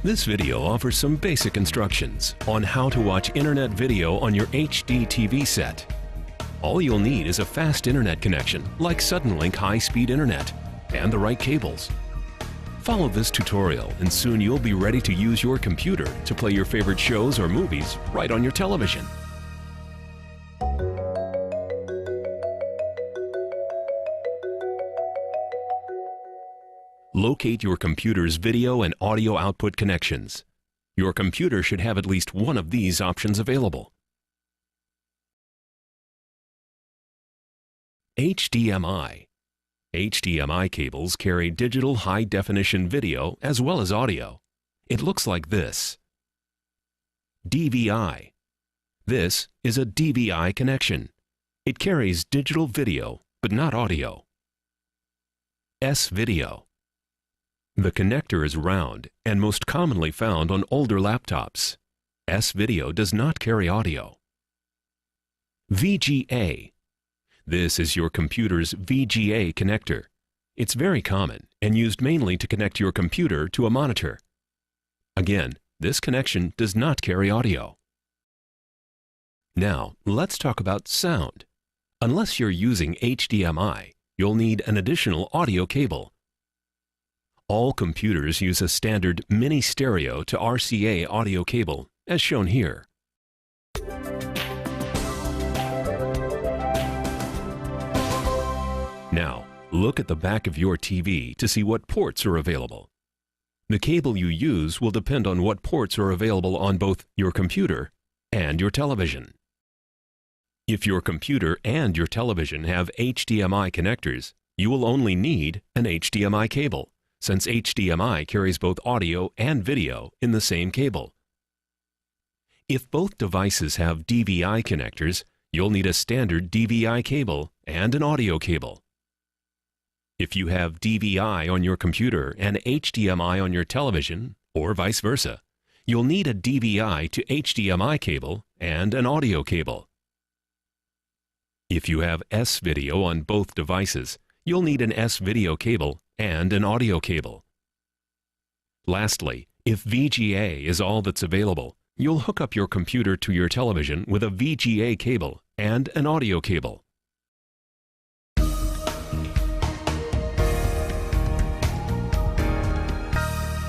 This video offers some basic instructions on how to watch internet video on your HD TV set. All you'll need is a fast internet connection like Suddenlink high-speed internet and the right cables. Follow this tutorial and soon you'll be ready to use your computer to play your favorite shows or movies right on your television. Locate your computer's video and audio output connections. Your computer should have at least one of these options available. HDMI. HDMI cables carry digital high-definition video as well as audio. It looks like this. DVI. This is a DVI connection. It carries digital video, but not audio. S-Video. The connector is round and most commonly found on older laptops. S-Video does not carry audio. VGA. This is your computer's VGA connector. It's very common and used mainly to connect your computer to a monitor. Again, this connection does not carry audio. Now, let's talk about sound. Unless you're using HDMI, you'll need an additional audio cable. All computers use a standard mini stereo to RCA audio cable, as shown here. Now, look at the back of your TV to see what ports are available. The cable you use will depend on what ports are available on both your computer and your television. If your computer and your television have HDMI connectors, you will only need an HDMI cable, since HDMI carries both audio and video in the same cable. If both devices have DVI connectors, you'll need a standard DVI cable and an audio cable. If you have DVI on your computer and HDMI on your television, or vice versa, you'll need a DVI to HDMI cable and an audio cable. If you have S-Video on both devices, you'll need an S-Video cable and an audio cable. Lastly, if VGA is all that's available, you'll hook up your computer to your television with a VGA cable and an audio cable.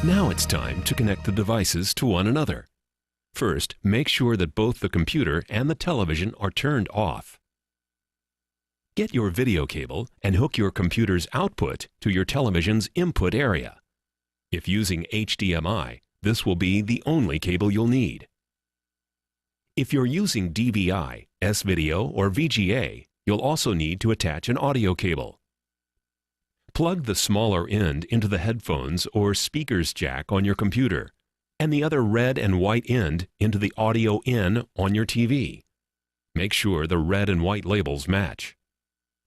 Now it's time to connect the devices to one another. First, make sure that both the computer and the television are turned off. Get your video cable and hook your computer's output to your television's input area. If using HDMI, this will be the only cable you'll need. If you're using DVI, S-Video, or VGA, you'll also need to attach an audio cable. Plug the smaller end into the headphones or speakers jack on your computer, and the other red and white end into the audio in on your TV. Make sure the red and white labels match.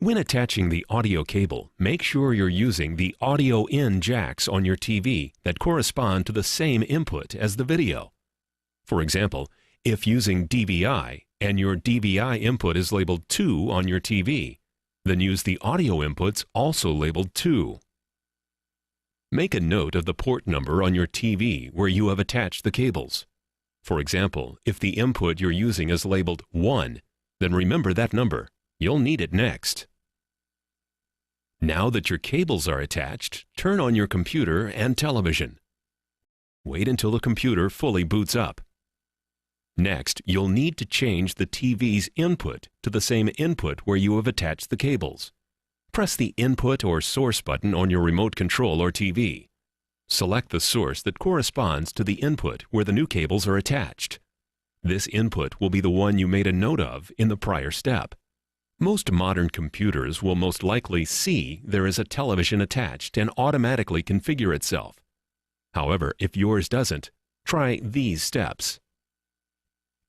When attaching the audio cable, make sure you're using the audio in jacks on your TV that correspond to the same input as the video. For example, if using DVI and your DVI input is labeled 2 on your TV, then use the audio inputs also labeled 2. Make a note of the port number on your TV where you have attached the cables. For example, if the input you're using is labeled 1, then remember that number. You'll need it next. Now that your cables are attached, turn on your computer and television. Wait until the computer fully boots up. Next, you'll need to change the TV's input to the same input where you have attached the cables. Press the Input or Source button on your remote control or TV. Select the source that corresponds to the input where the new cables are attached. This input will be the one you made a note of in the prior step. Most modern computers will most likely see there is a television attached and automatically configure itself. However, if yours doesn't, try these steps.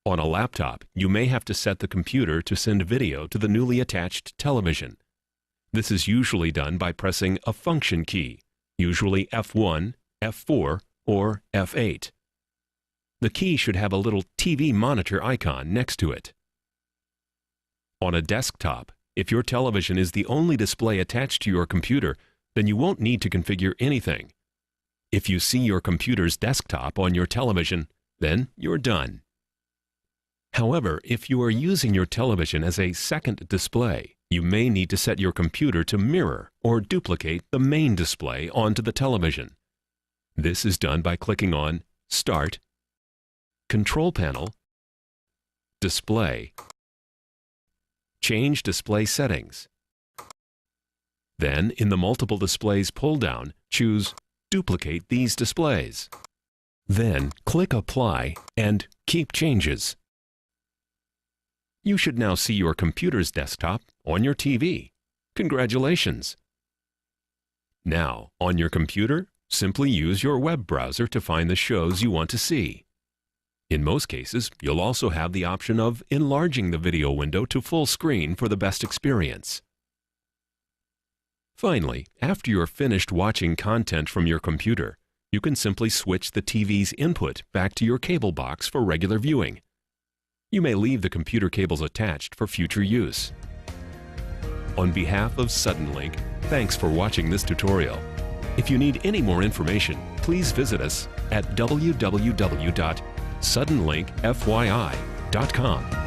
On a laptop, you may have to set the computer to send video to the newly attached television. This is usually done by pressing a function key, usually F1, F4, or F8. The key should have a little TV monitor icon next to it. On a desktop, if your television is the only display attached to your computer, then you won't need to configure anything. If you see your computer's desktop on your television, then you're done. However, if you are using your television as a second display, you may need to set your computer to mirror or duplicate the main display onto the television. This is done by clicking on Start, Control Panel, Display, Change Display Settings. Then, in the Multiple Displays pull-down, choose Duplicate these displays. Then, click Apply and Keep Changes. You should now see your computer's desktop on your TV. Congratulations! Now, on your computer, simply use your web browser to find the shows you want to see. In most cases, you'll also have the option of enlarging the video window to full screen for the best experience. Finally, after you're finished watching content from your computer, you can simply switch the TV's input back to your cable box for regular viewing. You may leave the computer cables attached for future use. On behalf of Suddenlink, thanks for watching this tutorial. If you need any more information, please visit us at www.suddenlinkfyi.com.